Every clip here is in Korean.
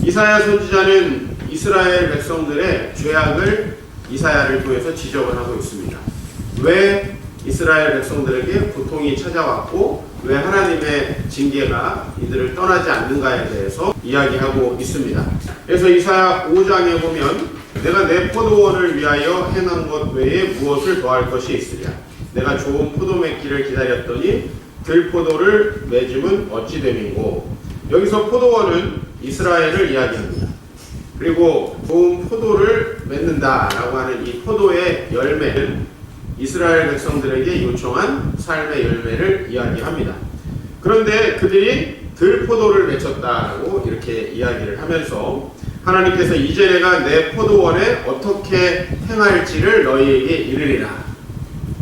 이사야 선지자는 이스라엘 백성들의 죄악을 이사야를 통해서 지적을 하고 있습니다. 왜 이스라엘 백성들에게 고통이 찾아왔고 왜 하나님의 징계가 이들을 떠나지 않는가에 대해서 이야기하고 있습니다. 그래서 이사야 5장에 보면 내가 내 포도원을 위하여 행한 것 외에 무엇을 더할 것이 있으랴. 내가 좋은 포도 맺기를 기다렸더니 들포도를 맺음은 어찌 됨이고. 여기서 포도원은 이스라엘을 이야기합니다. 그리고 좋은 포도를 맺는다라고 하는 이 포도의 열매는 이스라엘 백성들에게 요청한 삶의 열매를 이야기합니다. 그런데 그들이 들포도를 맺혔다라고 이렇게 이야기를 하면서 하나님께서 이제 내가 내 포도원에 어떻게 행할지를 너희에게 이르리라.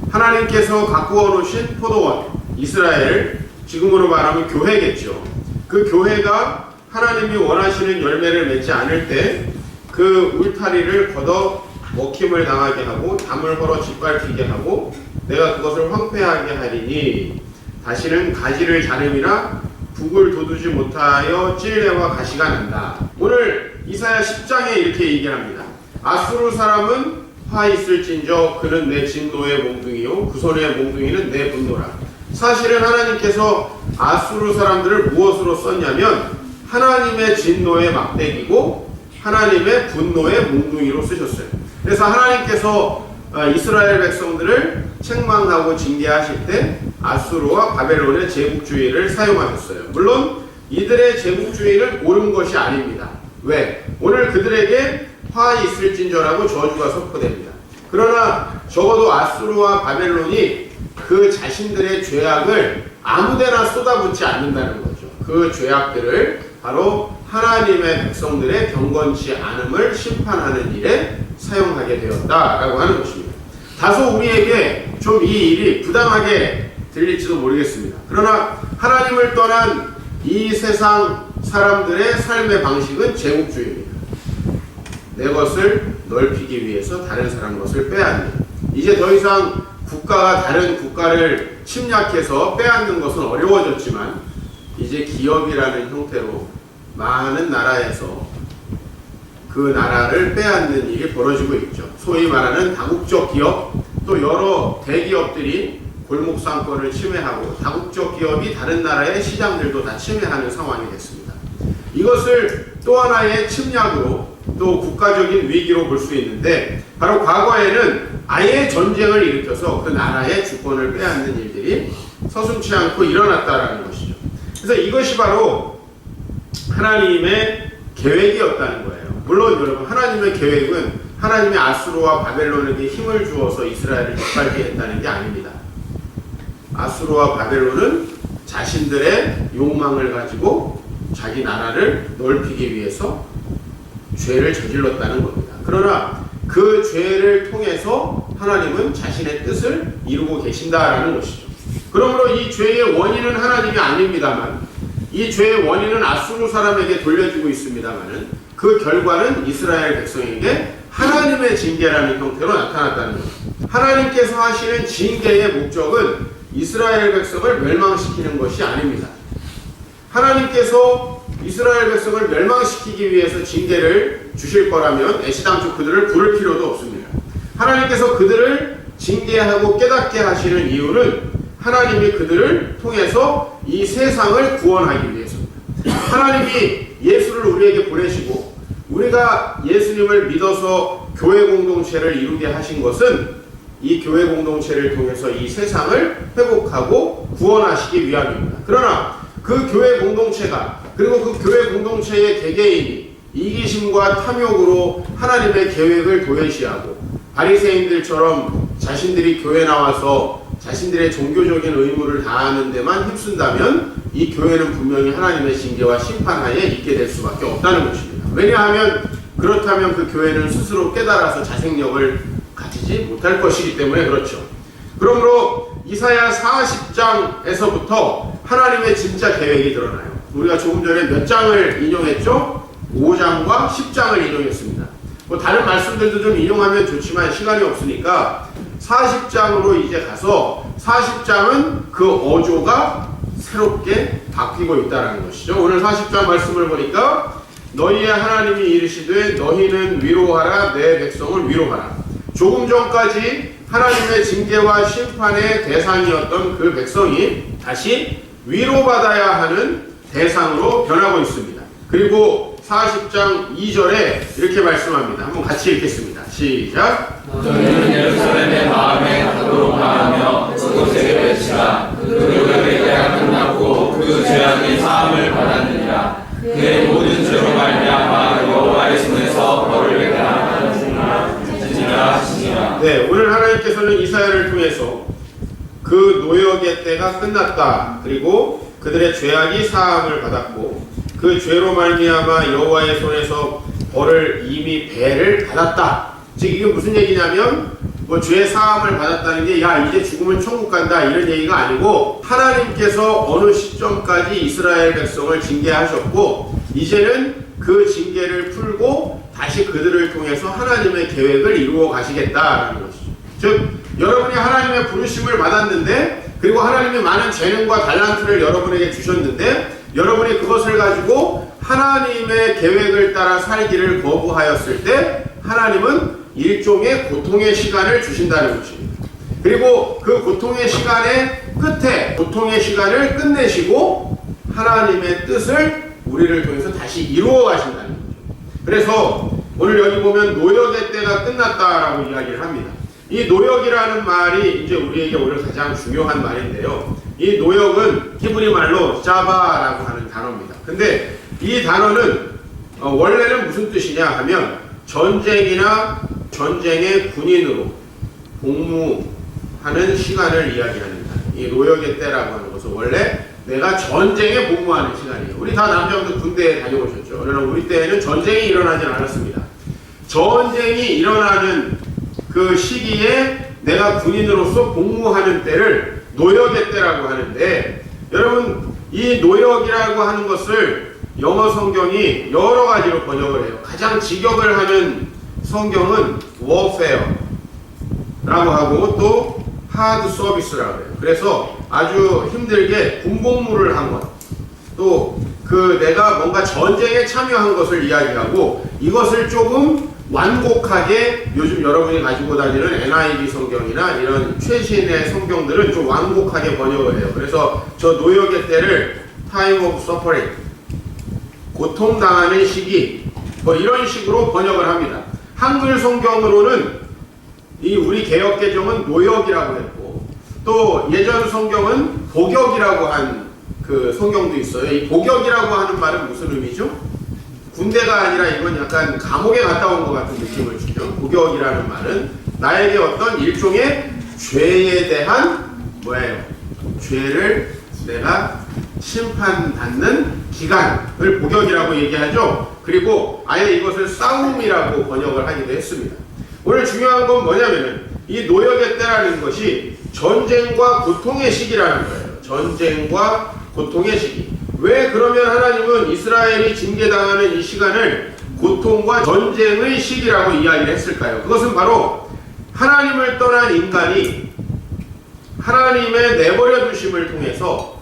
하나님께서 가꾸어 놓으신 포도원, 이스라엘, 지금으로 말하면 교회겠죠. 그 교회가 하나님이 원하시는 열매를 맺지 않을 때 그 울타리를 걷어 먹힘을 당하게 하고 담을 헐어 짓밟히게 하고 내가 그것을 황폐하게 하리니 다시는 가지를 자름이라 북을 돋우지 못하여 찔레와 가시가 난다. 오늘 이사야 10장에 이렇게 얘기합니다. 아수르 사람은 화 있을진저 그는 내 진노의 몽둥이요 그 손의 몽둥이는 내 분노라. 사실은 하나님께서 아수르 사람들을 무엇으로 썼냐면 하나님의 진노의 막대기고 하나님의 분노의 몽둥이로 쓰셨어요. 그래서 하나님께서 이스라엘 백성들을 책망하고 징계하실 때 아수르와 바벨론의 제국주의를 사용하셨어요. 물론 이들의 제국주의는 옳은 것이 아닙니다. 왜? 오늘 그들에게 화 있을진저라고 저주가 선포됩니다. 그러나 적어도 아수르와 바벨론이 그 자신들의 죄악을 아무데나 쏟아붓지 않는다는 거죠. 그 죄악들을 바로 하나님의 백성들의 경건치 않음을 심판하는 일에 사용하게 되었다라고 하는 것입니다. 다소 우리에게 좀 이 일이 부당하게 들릴지도 모르겠습니다. 그러나 하나님을 떠난 이 세상 사람들의 삶의 방식은 제국주의입니다. 내 것을 넓히기 위해서 다른 사람 것을 빼앗는, 이제 더 이상 국가가 다른 국가를 침략해서 빼앗는 것은 어려워졌지만 이제 기업이라는 형태로 많은 나라에서 그 나라를 빼앗는 일이 벌어지고 있죠. 소위 말하는 다국적 기업, 또 여러 대기업들이 골목상권을 침해하고 다국적 기업이 다른 나라의 시장들도 다 침해하는 상황이 됐습니다. 이것을 또 하나의 침략으로 또 국가적인 위기로 볼 수 있는데 바로 과거에는 아예 전쟁을 일으켜서 그 나라의 주권을 빼앗는 일들이 서슴지 않고 일어났다라는 것이죠. 그래서 이것이 바로 하나님의 계획이었다는 거예요. 물론 여러분, 하나님의 계획은 하나님의 아수르와 바벨론에게 힘을 주어서 이스라엘을 짓밟게 했다는 게 아닙니다. 아수르와 바벨론은 자신들의 욕망을 가지고 자기 나라를 넓히기 위해서 죄를 저질렀다는 겁니다. 그러나 그 죄를 통해서 하나님은 자신의 뜻을 이루고 계신다라는 것이죠. 그러므로 이 죄의 원인은 하나님이 아닙니다만 이 죄의 원인은 아수르 사람에게 돌려주고 있습니다만은 그 결과는 이스라엘 백성에게 하나님의 징계라는 형태로 나타났다는 겁니다. 하나님께서 하시는 징계의 목적은 이스라엘 백성을 멸망시키는 것이 아닙니다. 하나님께서 이스라엘 백성을 멸망시키기 위해서 징계를 주실 거라면 애시당초 그들을 부를 필요도 없습니다. 하나님께서 그들을 징계하고 깨닫게 하시는 이유는 하나님이 그들을 통해서 이 세상을 구원하기 위해서입니다. 하나님이 예수를 우리에게 보내시고 우리가 예수님을 믿어서 교회 공동체를 이루게 하신 것은 이 교회 공동체를 통해서 이 세상을 회복하고 구원하시기 위함입니다. 그러나 그 교회 공동체가 그리고 그 교회 공동체의 개개인이 이기심과 탐욕으로 하나님의 계획을 도외시하고 바리새인들처럼 자신들이 교회 나와서 자신들의 종교적인 의무를 다하는 데만 힘쓴다면 이 교회는 분명히 하나님의 징계와 심판하에 있게 될 수밖에 없다는 것입니다. 왜냐하면 그렇다면 그 교회는 스스로 깨달아서 자생력을 가지지 못할 것이기 때문에 그렇죠. 그러므로 이사야 40장에서부터 하나님의 진짜 계획이 드러나요. 우리가 조금 전에 몇 장을 인용했죠? 5장과 10장을 인용했습니다. 뭐 다른 말씀들도 좀 인용하면 좋지만 시간이 없으니까 40장으로 이제 가서 40장은 그 어조가 새롭게 바뀌고 있다는 것이죠. 오늘 40장 말씀을 보니까 너희의 하나님이 이르시되 너희는 위로하라 내 백성을 위로하라. 조금 전까지 하나님의 징계와 심판의 대상이었던 그 백성이 다시 위로받아야 하는 대상으로 변하고 있습니다. 그리고 40장 2절에 이렇게 말씀합니다. 한번 같이 읽겠습니다. 시작. 너희는 예루살렘의 마음에 가도록 하며 그곳에 외치라. 그 노력의 때가 끝났고 그 죄악이 사함을 받았느니라. 그의 모든 죄로 말미암아 여호와의 손에서 벌을 받았느니라. 네, 오늘 하나님께서는 이사야를 통해서 그 노역의 때가 끝났다. 그리고 그들의 죄악이 사함을 받았고 그 죄로 말미암아 여호와의 손에서 벌을 이미 배를 받았다. 즉 이게 무슨 얘기냐면 뭐 죄 사함을 받았다는 게 야 이제 죽으면 천국 간다 이런 얘기가 아니고 하나님께서 어느 시점까지 이스라엘 백성을 징계하셨고 이제는 그 징계를 풀고 다시 그들을 통해서 하나님의 계획을 이루어 가시겠다라는 것이죠. 즉 여러분이 하나님의 부르심을 받았는데 그리고 하나님이 많은 재능과 달란트를 여러분에게 주셨는데 여러분이 그것을 가지고 하나님의 계획을 따라 살기를 거부하였을 때 하나님은 일종의 고통의 시간을 주신다는 것입니다. 그리고 그 고통의 시간의 끝에 고통의 시간을 끝내시고 하나님의 뜻을 우리를 통해서 다시 이루어 가신다는 거죠. 그래서 오늘 여기 보면 노역의 때가 끝났다라고 이야기를 합니다. 이 노역이라는 말이 이제 우리에게 오늘 가장 중요한 말인데요. 이 노역은 히브리 말로 자바라고 하는 단어입니다. 근데 이 단어는 원래는 무슨 뜻이냐 하면 전쟁이나 전쟁의 군인으로 복무하는 시간을 이야기합니다. 이 노역의 때라고 하는 것은 원래 내가 전쟁에 복무하는 시간이에요. 우리 다 남자분들 군대에 다녀오셨죠. 그러나 우리 때에는 전쟁이 일어나진 않았습니다. 전쟁이 일어나는 그 시기에 내가 군인으로서 복무하는 때를 노역의 때라고 하는데 여러분 이 노역이라고 하는 것을 영어 성경이 여러 가지로 번역을 해요. 가장 직역을 하는 성경은 warfare라고 하고 또 hard service라고 해요. 그래서 아주 힘들게 군복무를 한 것, 또 그 내가 뭔가 전쟁에 참여한 것을 이야기하고 이것을 조금 완곡하게 요즘 여러분이 가지고 다니는 NIV 성경이나 이런 최신의 성경들은 좀 완곡하게 번역을 해요. 그래서 저 노역의 때를 time of suffering, 고통당하는 시기, 뭐 이런 식으로 번역을 합니다. 한글 성경으로는 이 우리 개역 개정은 노역이라고 했고 또 예전 성경은 복역이라고 한 그 성경도 있어요. 이 복역이라고 하는 말은 무슨 의미죠? 군대가 아니라 이건 약간 감옥에 갔다 온 것 같은 느낌을 주죠. 복역이라는 말은 나에게 어떤 일종의 죄에 대한 뭐예요? 죄를 내가 심판받는 기간을 복역이라고 얘기하죠. 그리고 아예 이것을 싸움이라고 번역을 하기도 했습니다. 오늘 중요한 건 뭐냐면은 이 노역의 때라는 것이 전쟁과 고통의 시기라는 거예요. 전쟁과 고통의 시기. 왜 그러면 하나님은 이스라엘이 징계당하는 이 시간을 고통과 전쟁의 시기라고 이야기를 했을까요? 그것은 바로 하나님을 떠난 인간이 하나님의 내버려 두심을 통해서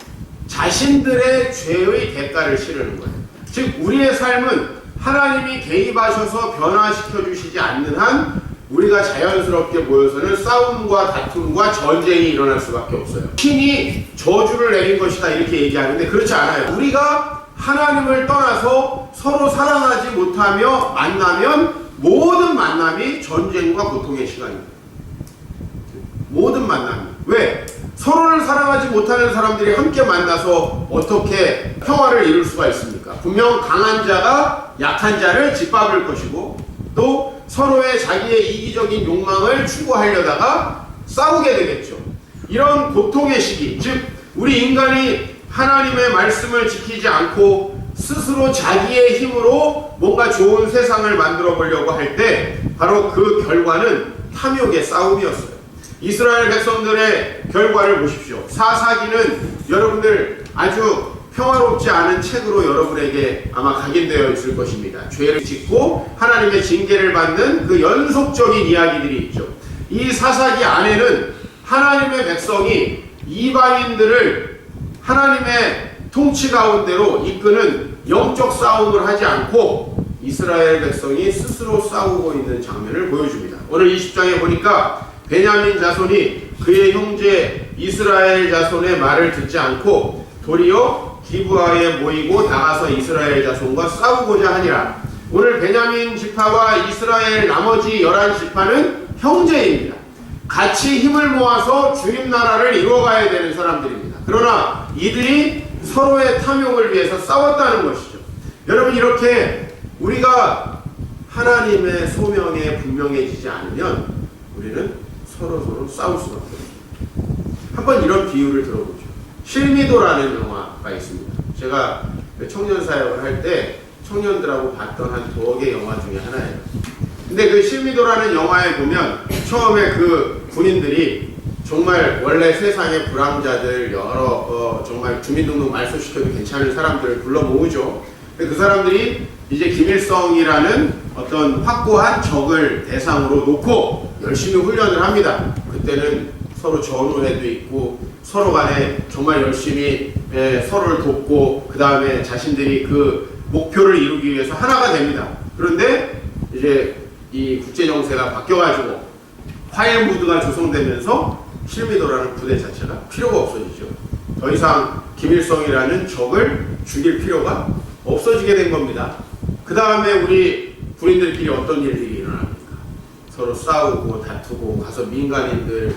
자신들의 죄의 대가를 치르는 거예요. 즉 우리의 삶은 하나님이 개입하셔서 변화시켜 주시지 않는 한 우리가 자연스럽게 모여서는 싸움과 다툼과 전쟁이 일어날 수밖에 없어요. 신이 저주를 내린 것이다 이렇게 얘기하는데 그렇지 않아요. 우리가 하나님을 떠나서 서로 사랑하지 못하며 만나면 모든 만남이 전쟁과 고통의 시간입니다. 모든 만남. 왜? 서로를 사랑하지 못하는 사람들이 함께 만나서 어떻게 평화를 이룰 수가 있습니까? 분명 강한 자가 약한 자를 짓밟을 것이고 또 서로의 자기의 이기적인 욕망을 추구하려다가 싸우게 되겠죠. 이런 고통의 시기, 즉 우리 인간이 하나님의 말씀을 지키지 않고 스스로 자기의 힘으로 뭔가 좋은 세상을 만들어 보려고 할 때 바로 그 결과는 탐욕의 싸움이었어요. 이스라엘 백성들의 결과를 보십시오. 사사기는 여러분들 아주 평화롭지 않은 책으로 여러분에게 아마 각인되어 있을 것입니다. 죄를 짓고 하나님의 징계를 받는 그 연속적인 이야기들이 있죠. 이 사사기 안에는 하나님의 백성이 이방인들을 하나님의 통치 가운데로 이끄는 영적 싸움을 하지 않고 이스라엘 백성이 스스로 싸우고 있는 장면을 보여줍니다. 오늘 20장에 보니까 베냐민 자손이 그의 형제 이스라엘 자손의 말을 듣지 않고 도리어 기브아에 모이고 나가서 이스라엘 자손과 싸우고자 하니라. 오늘 베냐민 지파와 이스라엘 나머지 11지파는 형제입니다. 같이 힘을 모아서 주님 나라를 이루어가야 되는 사람들입니다. 그러나 이들이 서로의 탐욕을 위해서 싸웠다는 것이죠. 여러분, 이렇게 우리가 하나님의 소명에 분명해지지 않으면 우리는 서로 싸울 수밖에 없습니다. 한번 이런 비유를 들어보죠. 실미도라는 영화가 있습니다. 제가 청년 사역을 할 때 청년들하고 봤던 한 2개 영화 중에 하나예요. 근데 그 실미도라는 영화에 보면 처음에 그 군인들이 정말 원래 세상의 불황자들 여러 정말 주민등록 말소시켜도 괜찮은 사람들을 불러 모으죠. 그 사람들이 이제 김일성이라는 어떤 확고한 적을 대상으로 놓고 열심히 훈련을 합니다. 그때는 서로 전우회도 있고 서로 간에 정말 열심히 서로를 돕고 그 다음에 자신들이 그 목표를 이루기 위해서 하나가 됩니다. 그런데 이제 이 국제정세가 바뀌어가지고 화해 무드가 조성되면서 실미도라는 부대 자체가 필요가 없어지죠. 더 이상 김일성이라는 적을 죽일 필요가 없어지게 된 겁니다. 그 다음에 우리 군인들끼리 어떤 일들이 일어납니까? 서로 싸우고 다투고 가서 민간인들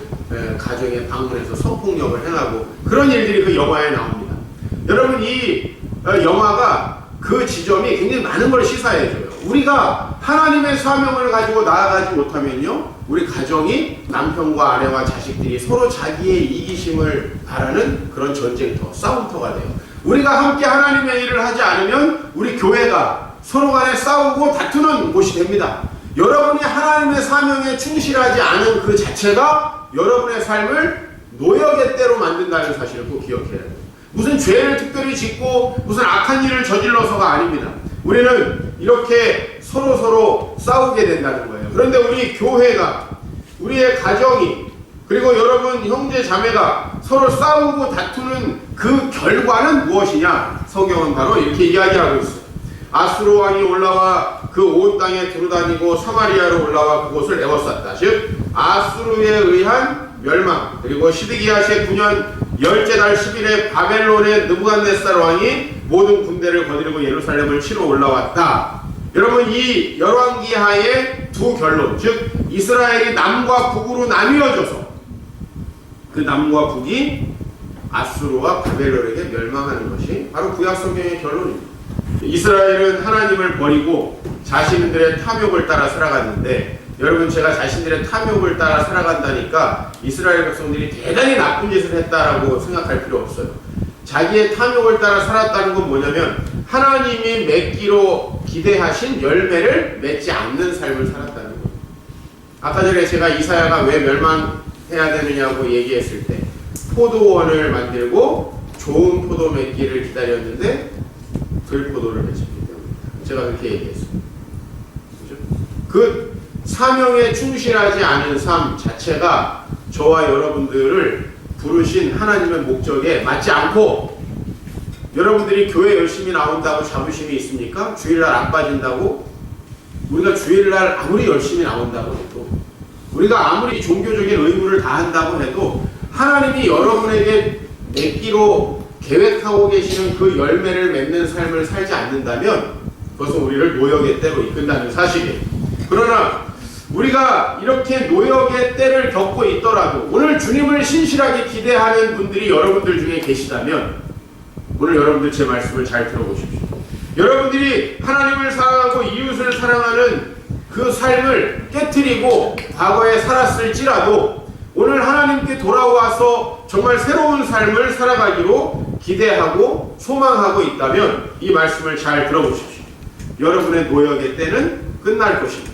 가정에 방문해서 성폭력을 행하고 그런 일들이 그 영화에 나옵니다. 여러분, 이 영화가 그 지점이 굉장히 많은 걸 시사해줘요. 우리가 하나님의 사명을 가지고 나아가지 못하면요, 우리 가정이 남편과 아내와 자식들이 서로 자기의 이기심을 바라는 그런 전쟁터, 싸움터가 돼요. 우리가 함께 하나님의 일을 하지 않으면 우리 교회가 서로 간에 싸우고 다투는 곳이 됩니다. 여러분이 하나님의 사명에 충실하지 않은 그 자체가 여러분의 삶을 노역의 때로 만든다는 사실을 꼭 기억해야 돼요. 무슨 죄를 특별히 짓고 무슨 악한 일을 저질러서가 아닙니다. 우리는 이렇게 서로 싸우게 된다는 거예요. 그런데 우리 교회가, 우리의 가정이, 그리고 여러분 형제 자매가 서로 싸우고 다투는 그 결과는 무엇이냐? 성경은 바로 이렇게 이야기하고 있어요. 아수르 왕이 올라와 그 온 땅에 두루다니고 사마리아로 올라와 그곳을 에워쌌다. 즉 아수르에 의한 멸망. 그리고 시드기야의 9년 10째 달 10일에 바벨론의 느부갓네살 왕이 모든 군대를 거느리고 예루살렘을 치러 올라왔다. 여러분, 이 열왕기하의 두 결론, 즉 이스라엘이 남과 북으로 나뉘어져서 그 남과 북이 아수르와 바벨론에게 멸망하는 것이 바로 구약성경의 결론입니다. 이스라엘은 하나님을 버리고 자신들의 탐욕을 따라 살아갔는데, 여러분, 제가 자신들의 탐욕을 따라 살아간다니까 이스라엘 백성들이 대단히 나쁜 짓을 했다라고 생각할 필요 없어요. 자기의 탐욕을 따라 살았다는 건 뭐냐면 하나님이 맺기로 기대하신 열매를 맺지 않는 삶을 살았다는 거예요. 아까 전에 제가 이사야가 왜 멸망해야 되느냐고 얘기했을 때 포도원을 만들고 좋은 포도 맺기를 기다렸는데 들포도를 맺혔기 때문입니다. 제가 그렇게 얘기했어요. 그죠? 그 사명에 충실하지 않은 삶 자체가 저와 여러분들을 부르신 하나님의 목적에 맞지 않고, 여러분들이 교회 열심히 나온다고 자부심이 있습니까? 주일날 안 빠진다고? 우리가 주일날 아무리 열심히 나온다고 해도, 우리가 아무리 종교적인 의무를 다한다고 해도 하나님이 여러분에게 맺기로 계획하고 계시는 그 열매를 맺는 삶을 살지 않는다면 그것은 우리를 노역의 때로 이끈다는 사실이에요. 그러나 우리가 이렇게 노역의 때를 겪고 있더라도 오늘 주님을 신실하게 기대하는 분들이 여러분들 중에 계시다면 오늘 여러분들 제 말씀을 잘 들어보십시오. 여러분들이 하나님을 사랑하고 이웃을 사랑하는 그 삶을 깨트리고 과거에 살았을지라도 오늘 하나님께 돌아와서 정말 새로운 삶을 살아가기로 기대하고 소망하고 있다면 이 말씀을 잘 들어보십시오. 여러분의 노역의 때는 끝날 것입니다.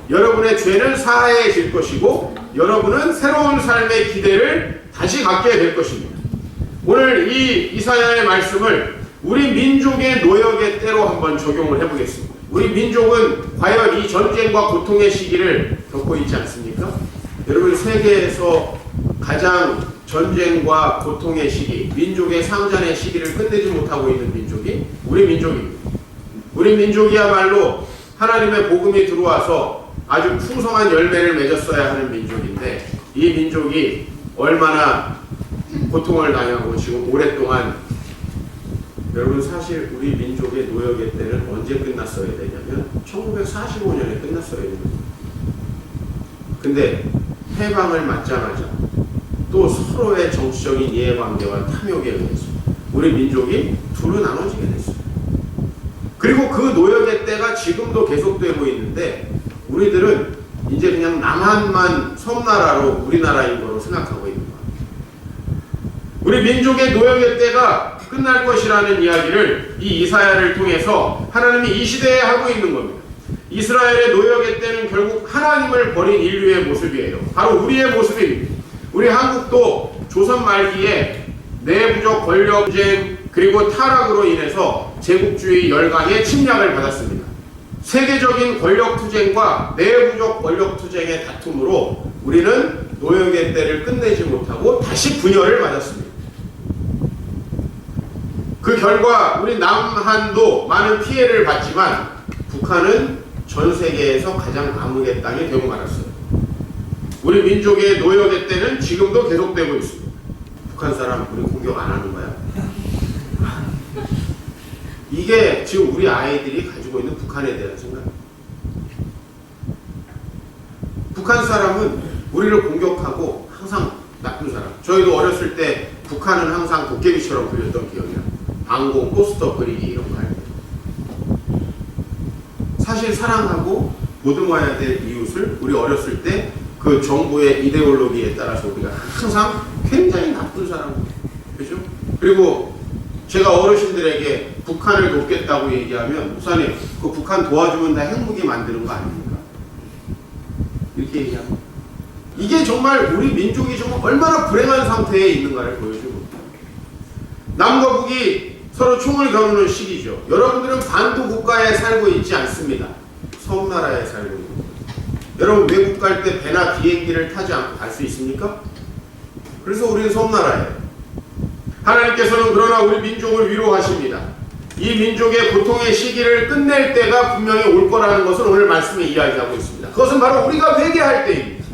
여러분의 죄는 사해질 것이고 여러분은 새로운 삶의 기대를 다시 갖게 될 것입니다. 오늘 이 이사야의 말씀을 우리 민족의 노역의 때로 한번 적용을 해보겠습니다. 우리 민족은 과연 이 전쟁과 고통의 시기를 겪고 있지 않습니까? 여러분, 세계에서 가장 전쟁과 고통의 시기, 민족의 상잔의 시기를 끝내지 못하고 있는 민족이 우리 민족입니다. 우리 민족이야말로 하나님의 복음이 들어와서 아주 풍성한 열매를 맺었어야 하는 민족인데 이 민족이 얼마나 고통을 당하고 지금 오랫동안 여러분 사실 우리 민족의 노역의 때는 언제 끝났어야 되냐면 1945년에 끝났어야 됩니다. 근데 해방을 맞자마자 또 서로의 정치적인 이해관계와 탐욕에 의해서 우리 민족이 두루 나눠지게 됐어요. 그리고 그 노역의 때가 지금도 계속되고 있는데 우리들은 이제 그냥 남한만 섬나라로 우리나라인 거로 생각하고 있는 거예요. 우리 민족의 노역의 때가 끝날 것이라는 이야기를 이 이사야를 통해서 하나님이 이 시대에 하고 있는 겁니다. 이스라엘의 노역의 때는 결국 하나님을 버린 인류의 모습이에요. 바로 우리의 모습입니다. 우리 한국도 조선 말기에 내부적 권력쟁 그리고 타락으로 인해서 제국주의 열강의 침략을 받았습니다. 세계적인 권력투쟁과 내부적 권력투쟁의 다툼으로 우리는 노역의 때를 끝내지 못하고 다시 분열을 맞았습니다. 그 결과 우리 남한도 많은 피해를 받지만 북한은 전 세계에서 가장 암흑의 땅이 되고 말았어요. 우리 민족의 노역의 때는 지금도 계속되고 있습니다. 북한 사람 우리 공격 안 하는 거야? 이게 지금 우리 아이들이 가지고 있는 북한에 대한 생각. 북한 사람은 우리를 공격하고 항상 나쁜 사람. 저희도 어렸을 때 북한은 항상 도깨비처럼 불렸던 기억이야. 방공, 포스터 그리기 이런 거 할 때. 사실 사랑하고 보듬어야 될 이웃을 우리 어렸을 때 그 정부의 이데올로기에 따라서 우리가 항상 굉장히 나쁜 사람. 그죠? 그리고 제가 어르신들에게 북한을 돕겠다고 얘기하면 목사님 그 북한 도와주면 다 행복이 만드는 거 아닙니까? 이렇게 얘기합니다. 이게 정말 우리 민족이 정말 얼마나 불행한 상태에 있는가를 보여주고 남과 북이 서로 총을 겨누는 시기죠. 여러분들은 반도 국가에 살고 있지 않습니다. 섬나라에 살고 있는 거예요. 여러분 외국 갈 때 배나 비행기를 타지 않고 갈 수 있습니까? 그래서 우리는 섬나라예요. 하나님께서는 그러나 우리 민족을 위로하십니다. 이 민족의 고통의 시기를 끝낼 때가 분명히 올 거라는 것을 오늘 말씀에 이야기하고 있습니다. 그것은 바로 우리가 회개할 때입니다.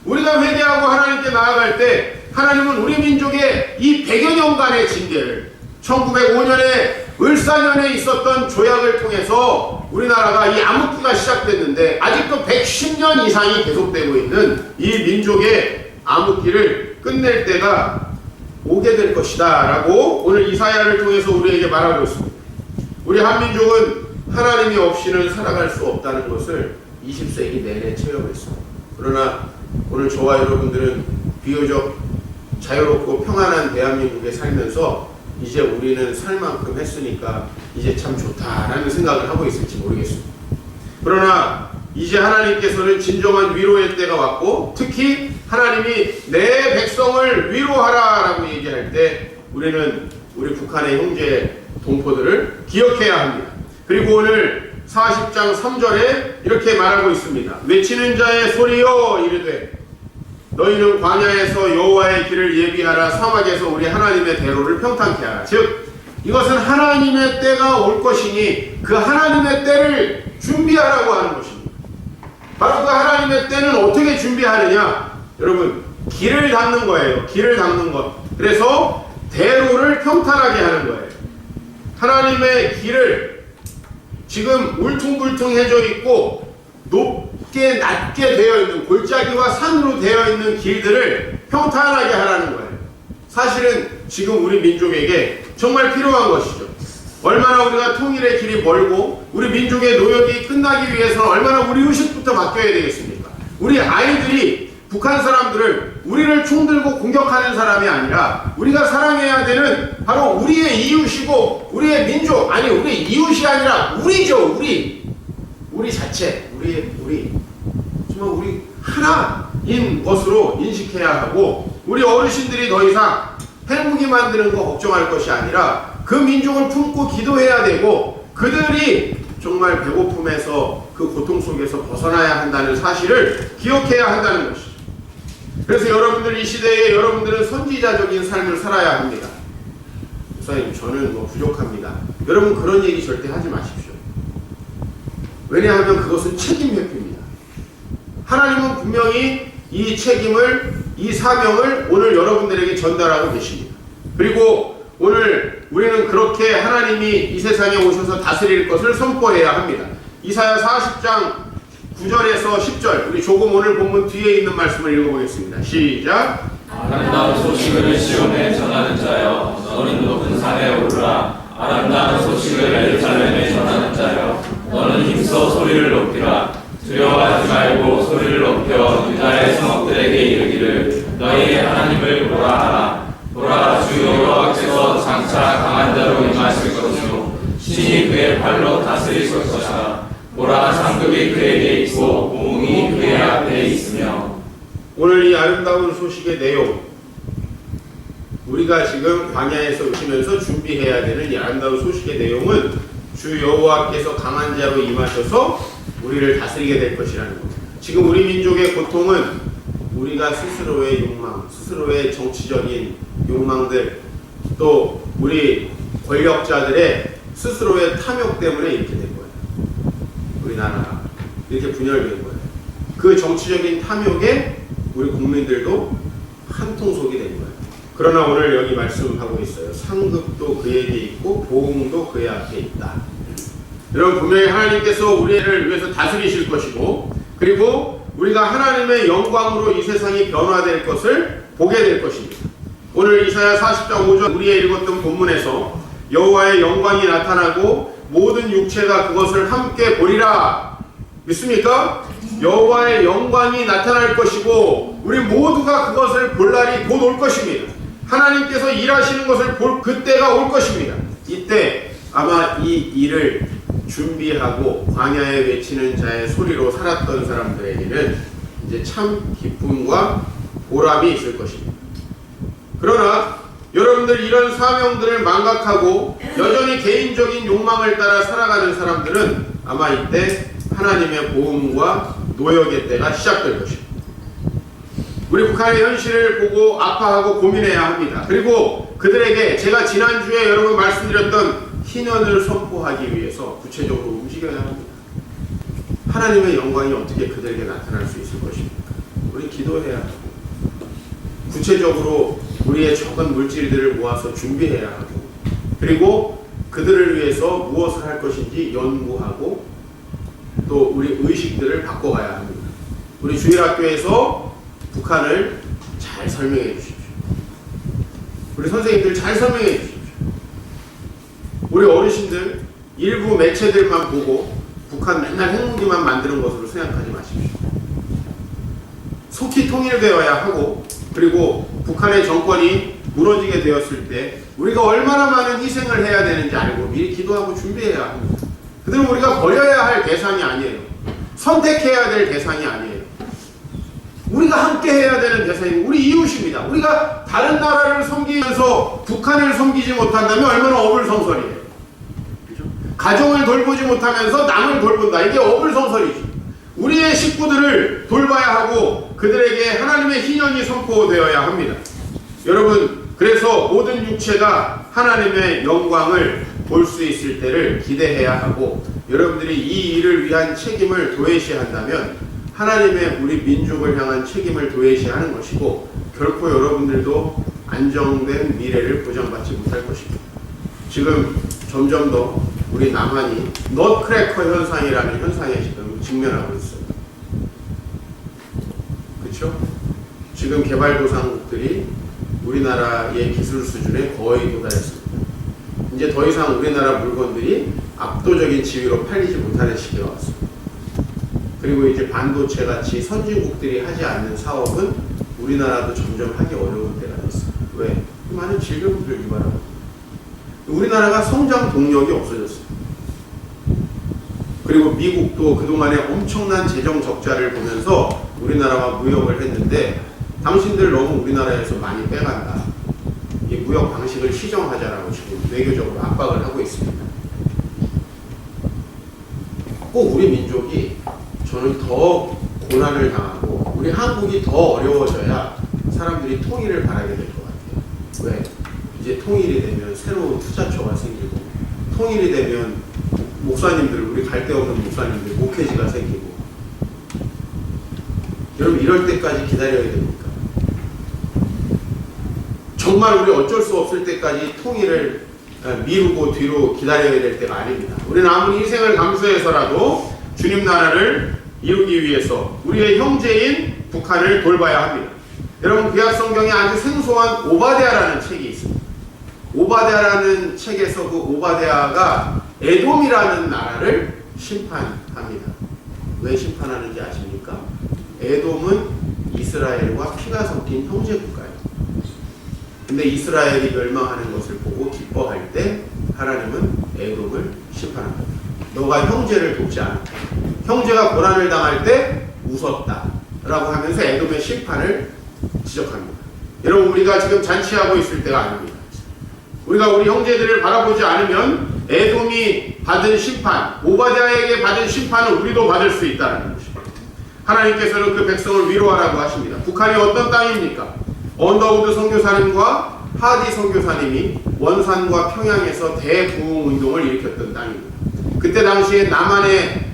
우리가 회개하고 하나님께 나아갈 때 하나님은 우리 민족의 이 100여 년간의 징계를 1905년에 을사년에 있었던 조약을 통해서 우리나라가 이 암흑기가 시작됐는데 아직도 110년 이상이 계속되고 있는 이 민족의 암흑기를 끝낼 때가 오게 될 것이다 라고 오늘 이사야를 통해서 우리에게 말하고 있습니다. 우리 한민족은 하나님이 없이는 살아갈 수 없다는 것을 20세기 내내 체험했습니다. 그러나 오늘 저와 여러분들은 비교적 자유롭고 평안한 대한민국에 살면서 이제 우리는 살 만큼 했으니까 이제 참 좋다라는 생각을 하고 있을지 모르겠습니다. 그러나 이제 하나님께서는 진정한 위로의 때가 왔고 특히 하나님이 내 백성을 위로하라 라고 얘기할 때 우리는 우리 북한의 형제 동포들을 기억해야 합니다. 그리고 오늘 40장 3절에 이렇게 말하고 있습니다. 외치는 자의 소리여 이르되 너희는 광야에서 여호와의 길을 예비하라. 사막에서 우리 하나님의 대로를 평탄케 하라. 즉 이것은 하나님의 때가 올 것이니 그 하나님의 때를 준비하라고 하는 것입니다. 바로 그 하나님의 때는 어떻게 준비하느냐? 여러분 길을 닦는 거예요. 길을 닦는 것. 그래서 대로를 평탄하게 하는 거예요. 하나님의 길을 지금 울퉁불퉁해져 있고 높게 낮게 되어 있는 골짜기와 산으로 되어 있는 길들을 평탄하게 하라는 거예요. 사실은 지금 우리 민족에게 정말 필요한 것이죠. 얼마나 우리가 통일의 길이 멀고 우리 민족의 노역이 끝나기 위해서는 얼마나 우리 의식부터 바뀌어야 되겠습니까? 우리 아이들이 북한 사람들을 우리를 총들고 공격하는 사람이 아니라 우리가 사랑해야 되는 바로 우리의 이웃이고 우리의 민족, 아니 우리 이웃이 아니라 우리죠. 우리 자체, 우리 정말 우리 하나인 것으로 인식해야 하고 우리 어르신들이 더 이상 행복이 만드는 거 걱정할 것이 아니라 그 민족을 품고 기도해야 되고 그들이 정말 배고픔에서 그 고통 속에서 벗어나야 한다는 사실을 기억해야 한다는 것이죠. 그래서 여러분들 이 시대에 여러분들은 선지자적인 삶을 살아야 합니다. 목사님, 저는 뭐 부족합니다. 여러분 그런 얘기 절대 하지 마십시오. 왜냐하면 그것은 책임 회피입니다. 하나님은 분명히 이 책임을, 이 사명을 오늘 여러분들에게 전달하고 계십니다. 그리고 오늘 우리는 그렇게 하나님이 이 세상에 오셔서 다스릴 것을 선포해야 합니다. 이사야 40장 9절에서 10절, 우리 조금 오늘 본문 뒤에 있는 말씀을 읽어보겠습니다. 시작. 아름다운 소식을 시온에 전하는 자여, 너는 높은 산에 오르라. 아름다운 소식을 예루살렘에 전하는 자여, 너는 힘써 소리를 높이라. 두려워하지 말고 소리를 높여 유다의 성읍들에게 이르기를 너희의 하나님을 보라 하라. 보라, 주 여호와께서 장차 강한 자로 임하실 것이요 신이 그의 팔로 다스리실 것이다. 보라, 상급이 그에게 있고 무웅이 그의 앞에 있으며. 오늘 이 아름다운 소식의 내용, 우리가 지금 광야에서 오시면서 준비해야 되는 이 아름다운 소식의 내용은 주 여호와께서 강한 자로 임하셔서 우리를 다스리게 될 것이라는 겁니다. 지금 우리 민족의 고통은 우리가 스스로의 욕망, 스스로의 정치적인 욕망들, 또 우리 권력자들의 스스로의 탐욕 때문에 이렇게 된 거예요. 우리나라가 이렇게 분열된 거예요. 그 정치적인 탐욕에 우리 국민들도 한통속이 된 거예요. 그러나 오늘 여기 말씀하고 있어요. 상급도 그에게 있고 보응도 그의 앞에 있다. 여러분, 분명히 하나님께서 우리를 위해서 다스리실 것이고, 그리고 우리가 하나님의 영광으로 이 세상이 변화될 것을 보게 될 것입니다. 오늘 이사야 40장 5절 우리의 읽었던 본문에서 여호와의 영광이 나타나고 모든 육체가 그것을 함께 보리라. 믿습니까? 여호와의 영광이 나타날 것이고 우리 모두가 그것을 볼 날이 곧 올 것입니다. 하나님께서 일하시는 것을 볼 그때가 올 것입니다. 이때 아마 이 일을 준비하고 광야에 외치는 자의 소리로 살았던 사람들에게는 이제 참 기쁨과 보람이 있을 것입니다. 그러나 여러분들 이런 사명들을 망각하고 여전히 개인적인 욕망을 따라 살아가는 사람들은 아마 이때 하나님의 보응과 노역의 때가 시작될 것입니다. 우리 북한의 현실을 보고 아파하고 고민해야 합니다. 그리고 그들에게 제가 지난주에 여러분 말씀드렸던 희년을 선포하기 위해서 구체적으로 움직여야 합니다. 하나님의 영광이 어떻게 그들에게 나타날 수 있을 것입니까? 우리 기도해야 하고 구체적으로 우리의 적은 물질들을 모아서 준비해야 하고, 그리고 그들을 위해서 무엇을 할 것인지 연구하고 또 우리 의식들을 바꿔가야 합니다. 우리 주일학교에서 북한을 잘 설명해 주십시오. 우리 선생님들 잘 설명해 주십시오. 우리 어르신들 일부 매체들만 보고 북한 맨날 핵무기만 만드는 것으로 생각하지 마십시오. 속히 통일되어야 하고, 그리고 북한의 정권이 무너지게 되었을 때 우리가 얼마나 많은 희생을 해야 되는지 알고 미리 기도하고 준비해야 합니다. 그들은 우리가 버려야 할 대상이 아니에요. 선택해야 될 대상이 아니에요. 우리가 함께 해야 되는 대상이 우리 이웃입니다. 우리가 다른 나라를 섬기면서 북한을 섬기지 못한다면 얼마나 어불성설이에요. 그렇죠? 가정을 돌보지 못하면서 남을 돌본다. 이게 어불성설이죠. 우리의 식구들을 돌봐야 하고 그들에게 하나님의 희년이 선포되어야 합니다. 여러분, 그래서 모든 육체가 하나님의 영광을 볼 수 있을 때를 기대해야 하고, 여러분들이 이 일을 위한 책임을 도외시한다면 하나님의 우리 민족을 향한 책임을 도외시하는 것이고, 결코 여러분들도 안정된 미래를 보장받지 못할 것입니다. 지금 점점 더 우리 남한이 넛크래커 현상이라는 현상에 지금 직면하고 있어요. 그렇죠? 지금 개발도상국들이 우리나라의 기술 수준에 거의 도달했습니다. 이제 더 이상 우리나라 물건들이 압도적인 지위로 팔리지 못하는 시기가 왔습니다. 그리고 이제 반도체 같이 선진국들이 하지 않는 사업은 우리나라도 점점 하기 어려운 때가 됐어요. 왜? 많은 질병들을 유발하고 우리나라가 성장 동력이 없어졌어요. 그리고 미국도 그동안에 엄청난 재정 적자를 보면서 우리나라와 무역을 했는데 당신들 너무 우리나라에서 많이 빼간다. 이 무역 방식을 시정하자라고 지금 외교적으로 압박을 하고 있습니다. 꼭 우리 민족이 저는 더 고난을 당하고 우리 한국이 더 어려워져야 사람들이 통일을 바라게 될 것 같아요. 왜? 이제 통일이 되면 새로운 투자처가 생기고, 통일이 되면 목사님들, 우리 갈 데 없는 목사님들, 목회지가 생기고. 여러분, 이럴 때까지 기다려야 됩니까? 정말 우리 어쩔 수 없을 때까지 통일을 미루고 뒤로 기다려야 될 때가 아닙니다. 우리는 아무리 희생을 감수해서라도 주님 나라를 이루기 위해서 우리의 형제인 북한을 돌봐야 합니다. 여러분, 구약 성경에 아주 생소한 오바댜라는 책이 있습니다. 오바댜라는 책에서 그 오바댜가 에돔이라는 나라를 심판합니다. 왜 심판하는지 아십니까? 에돔은 이스라엘과 피가 섞인 형제 국가예요. 근데 이스라엘이 멸망하는 것을 보고 기뻐할 때 하나님은 에돔을 심판합니다. 너가 형제를 돕지 않았다. 형제가 고난을 당할 때 웃었다 라고 하면서 에돔의 심판을 지적합니다. 여러분, 우리가 지금 잔치하고 있을 때가 아닙니다. 우리가 우리 형제들을 바라보지 않으면 에돔이 받은 심판, 오바댜에게 받은 심판을 우리도 받을 수 있다는 것입니다. 하나님께서는 그 백성을 위로하라고 하십니다. 북한이 어떤 땅입니까? 언더우드 선교사님과 하디 선교사님이 원산과 평양에서 대부흥운동을 일으켰던 땅입니다. 그때 당시에 남한의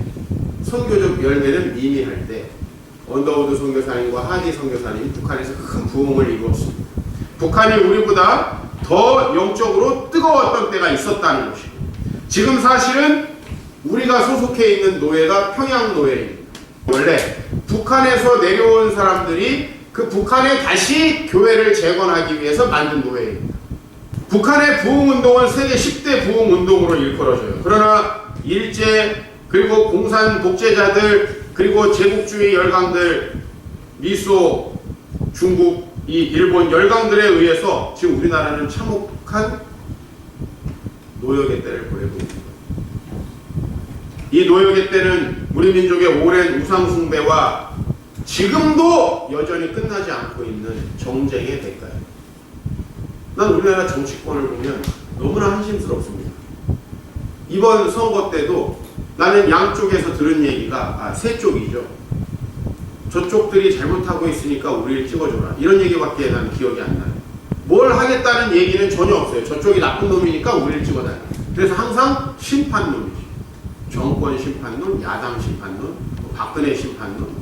선교적 열매는 미미할 때 언더우드 선교사님과 하디 선교사님이 북한에서 큰 부흥을 이루었습니다. 북한이 우리보다 더 영적으로 뜨거웠던 때가 있었다는 것입니다. 지금 사실은 우리가 소속해 있는 노예가 평양 노예입니다. 원래 북한에서 내려온 사람들이 그 북한에 다시 교회를 재건하기 위해서 만든 노예입니다. 북한의 부흥운동은 세계 10대 부흥운동으로 일컬어져요. 그러나 일제, 그리고 공산 독재자들, 그리고 제국주의 열강들, 미소, 중국, 이 일본 열강들에 의해서 지금 우리나라는 참혹한 노역의 때를 보내고 있습니다. 이 노역의 때는 우리 민족의 오랜 우상숭배와 지금도 여전히 끝나지 않고 있는 정쟁의 대가예요. 난 우리나라 정치권을 보면 너무나 한심스럽습니다. 이번 선거 때도 나는 양쪽에서 들은 얘기가 세 쪽이죠. 저쪽들이 잘못하고 있으니까 우리를 찍어줘라, 이런 얘기밖에 나는 기억이 안 나요. 뭘 하겠다는 얘기는 전혀 없어요. 저쪽이 나쁜 놈이니까 우리를 찍어달라. 그래서 항상 심판론이죠. 정권 심판론, 야당 심판론, 박근혜 심판론.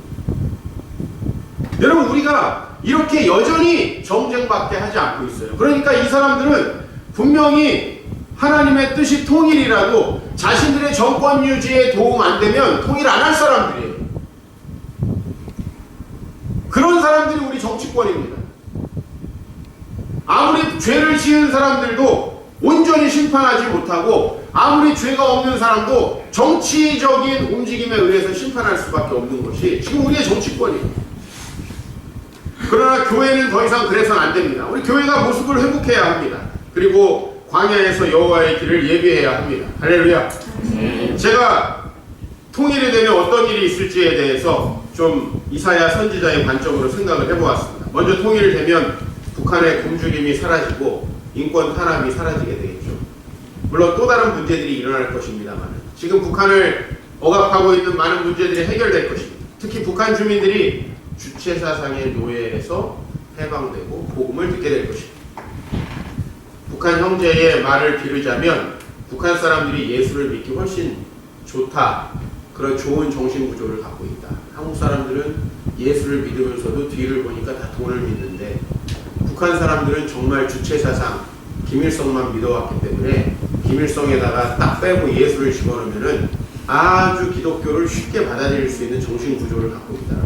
여러분, 우리가 이렇게 여전히 정쟁밖에 하지 않고 있어요. 그러니까 이 사람들은 분명히 하나님의 뜻이 통일이라도 자신들의 정권 유지에 도움 안 되면 통일 안 할 사람들이에요. 그런 사람들이 우리 정치권입니다. 아무리 죄를 지은 사람들도 온전히 심판하지 못하고, 아무리 죄가 없는 사람도 정치적인 움직임에 의해서 심판할 수밖에 없는 것이 지금 우리의 정치권이에요. 그러나 교회는 더 이상 그래서는 안 됩니다. 우리 교회가 모습을 회복해야 합니다. 그리고 광야에서 여호와의 길을 예비해야 합니다. 할렐루야. 제가 통일이 되면 어떤 일이 있을지에 대해서 좀 이사야 선지자의 관점으로 생각을 해보았습니다. 먼저 통일이 되면 북한의 굶주림이 사라지고 인권 탄압이 사라지게 되겠죠. 물론 또 다른 문제들이 일어날 것입니다만 지금 북한을 억압하고 있는 많은 문제들이 해결될 것입니다. 특히 북한 주민들이 주체사상의 노예에서 해방되고 복음을 듣게 될 것입니다. 북한 형제의 말을 빌으자면 북한 사람들이 예수를 믿기 훨씬 좋다, 그런 좋은 정신구조를 갖고 있다. 한국 사람들은 예수를 믿으면서도 뒤를 보니까 다 돈을 믿는데, 북한 사람들은 정말 주체사상 김일성만 믿어왔기 때문에 김일성에다가 딱 빼고 예수를 집어넣으면은 아주 기독교를 쉽게 받아들일 수 있는 정신구조를 갖고 있다.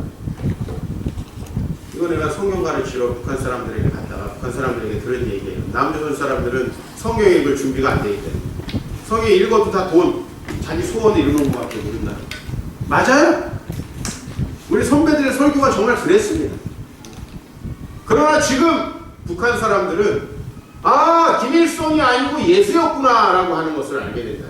이거 내가 성경 가르치러 북한 사람들에게 갔다가 북한 사람들에게 들은 얘기예요. 남조선 사람들은 성경 읽을 준비가 안 돼 있대. 성경 읽어도 다 돈, 자기 소원을 이루는 것밖에 모른다. 맞아요? 우리 선배들의 설교가 정말 그랬습니다. 그러나 지금 북한 사람들은 김일성이 아니고 예수였구나 라고 하는 것을 알게 된다.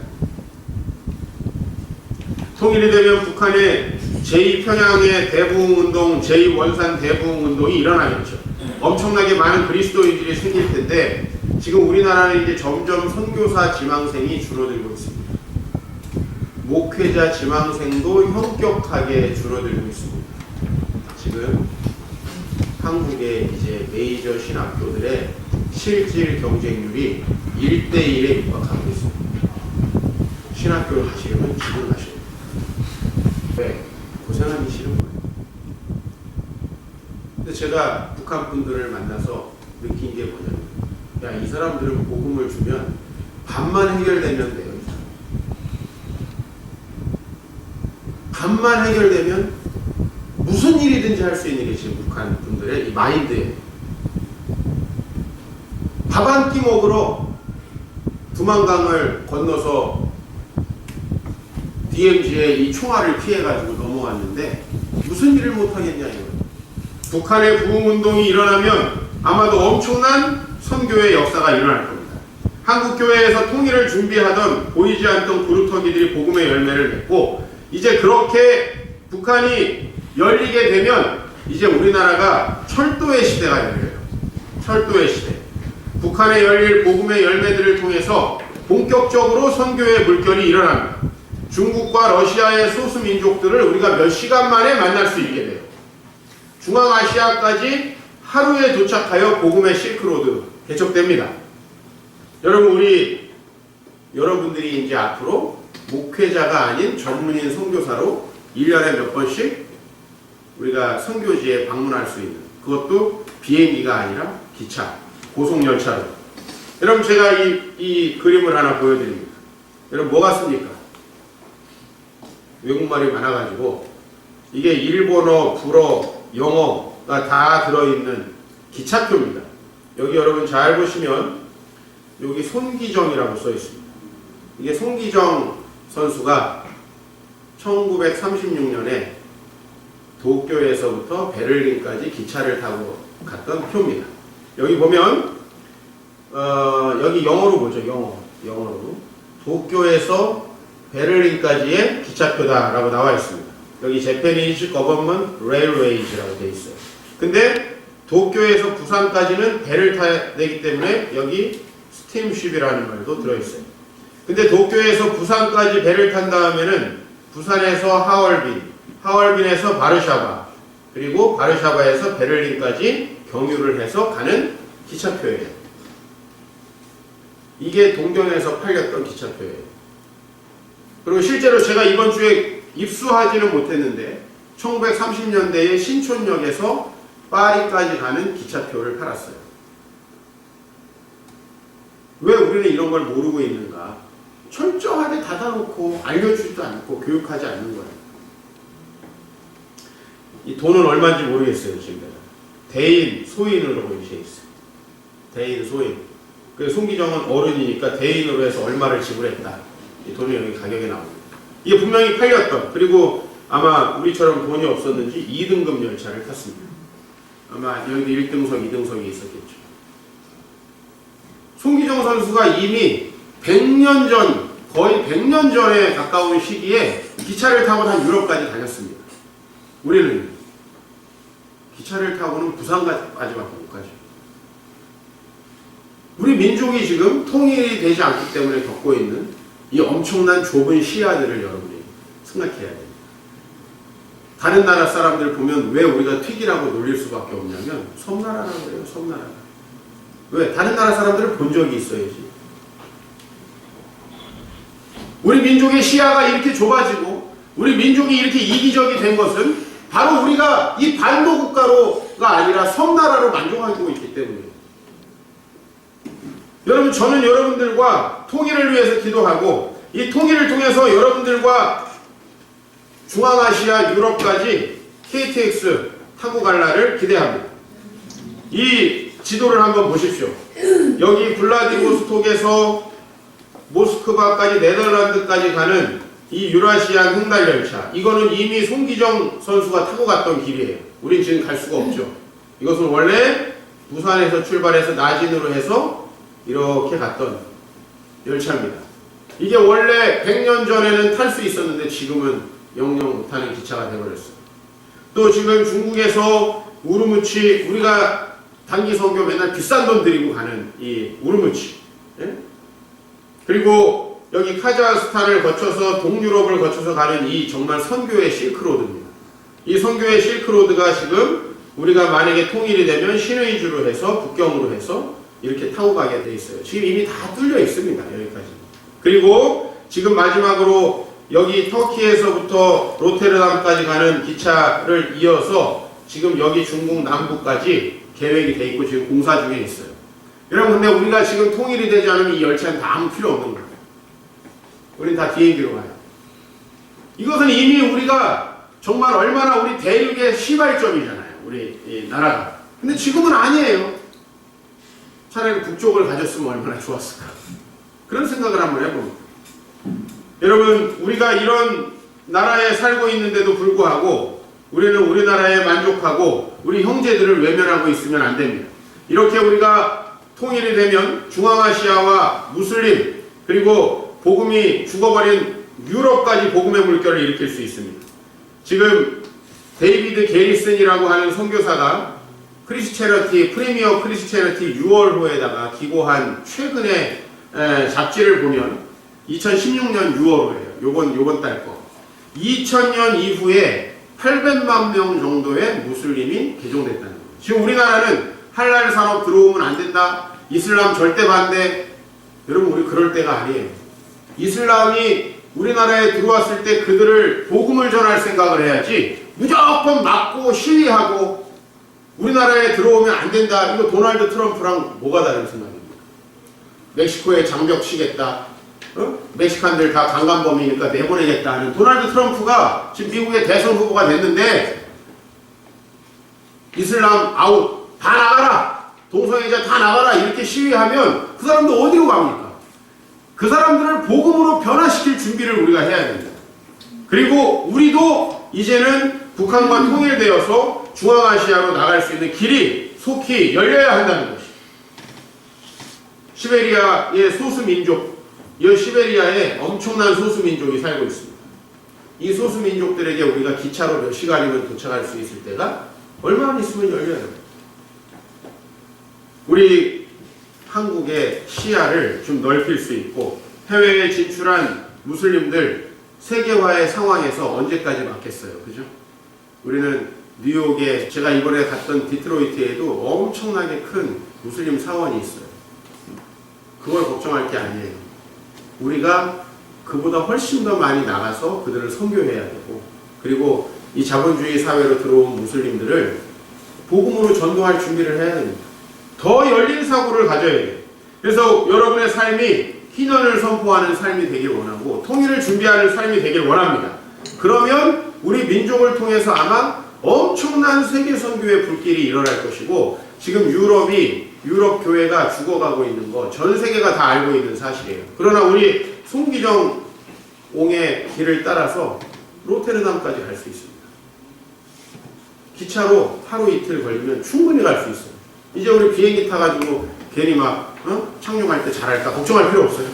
통일이 되면 북한의 제2평양의 대부흥운동, 제2원산 대부흥운동이 일어나겠죠. 엄청나게 많은 그리스도인들이 생길 텐데 지금 우리나라는 이제 점점 선교사 지망생이 줄어들고 있습니다. 목회자 지망생도 현격하게 줄어들고 있습니다. 지금 한국의 이제 메이저 신학교들의 실질 경쟁률이 1대1에 육박하고 있습니다. 신학교를 가시려면 지금 가셔야 돼요. 왜? 고생하기 싫은 거예요. 근데 제가 북한 분들을 만나서 느낀 게 뭐냐면, 야, 이 사람들은 복음을 주면 반만 해결되면 돼요. 반만 해결되면 무슨 일이든지 할 수 있는 게 지금 북한 분들의 이 마인드예요. 밥 한 끼 먹으러 두만강을 건너서 DMZ의 이 총알을 피해가지고 넘어왔는데 무슨 일을 못하겠냐 이거예요. 북한의 부흥운동이 일어나면 아마도 엄청난 선교의 역사가 일어날 겁니다. 한국교회에서 통일을 준비하던 보이지 않던 구루터기들이 복음의 열매를 맺고, 이제 그렇게 북한이 열리게 되면 이제 우리나라가 철도의 시대가 열려요. 철도의 시대. 북한에 열릴 복음의 열매들을 통해서 본격적으로 선교의 물결이 일어납니다. 중국과 러시아의 소수 민족들을 우리가 몇 시간 만에 만날 수 있게 돼요. 중앙아시아까지 하루에 도착하여 복음의 실크로드 개척됩니다. 여러분, 여러분들이 이제 앞으로 목회자가 아닌 전문인 선교사로 1년에 몇 번씩 우리가 선교지에 방문할 수 있는, 그것도 비행기가 아니라 기차, 고속열차로. 여러분, 제가 이 그림을 하나 보여드립니다. 여러분, 뭐 같습니까? 외국말이 많아가지고 이게 일본어, 불어, 영어가 다 들어있는 기차표입니다. 여기 여러분 잘 보시면 여기 손기정이라고 써 있습니다. 이게 손기정 선수가 1936년에 도쿄에서부터 베를린까지 기차를 타고 갔던 표입니다. 여기 보면 여기 영어로 보죠. 영어로 도쿄에서 베를린까지의 기차표다라고 나와 있습니다. 여기 Japanese Government Railways라고 되어 있어요. 근데 도쿄에서 부산까지는 배를 타야 되기 때문에 여기 스팀쉽이라는 말도 들어있어요. 근데 도쿄에서 부산까지 배를 탄 다음에는 부산에서 하얼빈에서 바르샤바, 그리고 바르샤바에서 베를린까지 경유를 해서 가는 기차표예요. 이게 동경에서 팔렸던 기차표예요. 그리고 실제로 제가 이번 주에 입수하지는 못했는데 1930년대에 신촌역에서 파리까지 가는 기차표를 팔았어요. 왜 우리는 이런 걸 모르고 있는가? 철저하게 닫아놓고 알려주지도 않고 교육하지 않는 거예요. 이 돈은 얼마인지 모르겠어요. 지금 대인, 소인으로 이제 있어요. 대인, 소인. 그래서 송기정은 어른이니까 대인으로 해서 얼마를 지불했다. 이 돈이 여기 가격에 나옵니다. 이게 분명히 팔렸던, 그리고 아마 우리처럼 돈이 없었는지 2등급 열차를 탔습니다. 아마 여기 1등석, 2등석이 있었겠죠. 송기정 선수가 이미 100년 전, 거의 100년 전에 가까운 시기에 기차를 타고 다 유럽까지 다녔습니다. 우리는 기차를 타고는 부산까지밖에 못 가죠. 우리 민족이 지금 통일이 되지 않기 때문에 겪고 있는 이 엄청난 좁은 시야들을 여러분이 생각해야 됩니다. 다른 나라 사람들 보면 왜 우리가 튀기라고 놀릴 수밖에 없냐면 섬나라라고 그래요. 섬나라. 왜? 다른 나라 사람들을 본 적이 있어야지. 우리 민족의 시야가 이렇게 좁아지고 우리 민족이 이렇게 이기적이 된 것은 바로 우리가 이 반도 국가로가 아니라 섬나라로 만족하고 있기 때문이에요. 여러분, 저는 여러분들과 통일을 위해서 기도하고 이 통일을 통해서 여러분들과 중앙아시아, 유럽까지 KTX 타고 갈 날을 기대합니다. 이 지도를 한번 보십시오. 여기 블라디보스톡에서 모스크바까지 네덜란드까지 가는 이 유라시안 횡단 열차, 이거는 이미 송기정 선수가 타고 갔던 길이에요. 우린 지금 갈 수가 없죠. 이것은 원래 부산에서 출발해서 나진으로 해서 이렇게 갔던 열차입니다. 이게 원래 100년 전에는 탈 수 있었는데 지금은 영영 못하는 기차가 되어버렸어요. 또 지금 중국에서 우르무치, 우리가 단기 선교 맨날 비싼 돈 들이고 가는 이 우르무치, 예? 그리고 여기 카자흐스탄을 거쳐서 동유럽을 거쳐서 가는 이 정말 선교의 실크로드입니다. 이 선교의 실크로드가 지금 우리가 만약에 통일이 되면 신의주로 해서 북경으로 해서 이렇게 타고 가게 돼 있어요. 지금 이미 다 뚫려 있습니다. 여기까지. 그리고 지금 마지막으로 여기 터키에서부터 로테르담까지 가는 기차를 이어서 지금 여기 중국 남부까지 계획이 돼 있고 지금 공사 중에 있어요. 여러분, 근데 우리가 지금 통일이 되지 않으면 이 열차는 다 아무 필요 없는 거예요. 우린 다 비행기로 가요. 이것은 이미 우리가 정말 얼마나 우리 대륙의 시발점이잖아요. 우리 이 나라가. 근데 지금은 아니에요. 차라리 북쪽을 가졌으면 얼마나 좋았을까. 그런 생각을 한번 해봅니다. 여러분, 우리가 이런 나라에 살고 있는데도 불구하고 우리는 우리나라에 만족하고 우리 형제들을 외면하고 있으면 안 됩니다. 이렇게 우리가 통일이 되면 중앙아시아와 무슬림 그리고 복음이 죽어버린 유럽까지 복음의 물결을 일으킬 수 있습니다. 지금 데이비드 게리슨이라고 하는 선교사가 크리스체너티 프리미어 크리스체너티 6월호에다가 기고한 최근의 잡지를 보면 2016년 6월호예요. 요번 달 거. 2000년 이후에 800만 명 정도의 무슬림이 개종됐다는 거예요. 지금 우리나라는 할랄 산업 들어오면 안 된다. 이슬람 절대 반대. 여러분, 우리 그럴 때가 아니에요. 이슬람이 우리나라에 들어왔을 때 그들을 복음을 전할 생각을 해야지 무조건 막고 시위하고 우리나라에 들어오면 안 된다. 이거 도널드 트럼프랑 뭐가 다른 생각입니까? 멕시코에 장벽 치겠다. 멕시칸들 다 강간범이니까 내보내겠다 하는 도널드 트럼프가 지금 미국의 대선 후보가 됐는데 이슬람 아웃 다 나가라. 동성애자 다 나가라. 이렇게 시위하면 그 사람들 어디로 갑니까? 그 사람들을 복음으로 변화시킬 준비를 우리가 해야 됩니다. 그리고 우리도 이제는 북한과 통일되어서 중앙아시아로 나갈 수 있는 길이 속히 열려야 한다는 것이. 시베리아의 소수민족, 이 시베리아에 엄청난 소수민족이 살고 있습니다. 이 소수민족들에게 우리가 기차로 몇 시간이면 도착할 수 있을 때가 얼마나 있으면 열려요. 우리 한국의 시야를 좀 넓힐 수 있고 해외에 진출한 무슬림들 세계화의 상황에서 언제까지 맞겠어요. 그죠? 우리는 뉴욕에 제가 이번에 갔던 디트로이트에도 엄청나게 큰 무슬림 사원이 있어요. 그걸 걱정할 게 아니에요. 우리가 그보다 훨씬 더 많이 나가서 그들을 선교해야 되고 그리고 이 자본주의 사회로 들어온 무슬림들을 복음으로 전도할 준비를 해야 됩니다. 더 열린 사고를 가져야 돼요. 그래서 여러분의 삶이 희년을 선포하는 삶이 되길 원하고 통일을 준비하는 삶이 되길 원합니다. 그러면 우리 민족을 통해서 아마 엄청난 세계 선교의 불길이 일어날 것이고 지금 유럽 교회가 죽어가고 있는 거 전 세계가 다 알고 있는 사실이에요. 그러나 우리 송기정 옹의 길을 따라서 로테르담까지 갈 수 있습니다. 기차로 하루 이틀 걸리면 충분히 갈 수 있어요. 이제 우리 비행기 타가지고 괜히 막 착륙할 때 잘할까 걱정할 필요 없어요.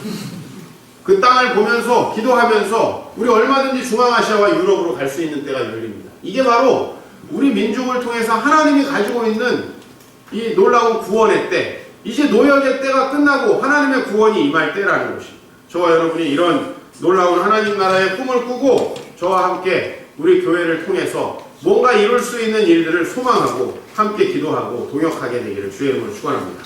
그 땅을 보면서 기도하면서 우리 얼마든지 중앙아시아와 유럽으로 갈 수 있는 때가 열립니다. 이게 바로 우리 민족을 통해서 하나님이 가지고 있는 이 놀라운 구원의 때, 이제 노역의 때가 끝나고 하나님의 구원이 임할 때라는 것입니다. 저와 여러분이 이런 놀라운 하나님 나라의 꿈을 꾸고 저와 함께 우리 교회를 통해서 뭔가 이룰 수 있는 일들을 소망하고 함께 기도하고 동역하게 되기를 주의 이름으로 축원합니다.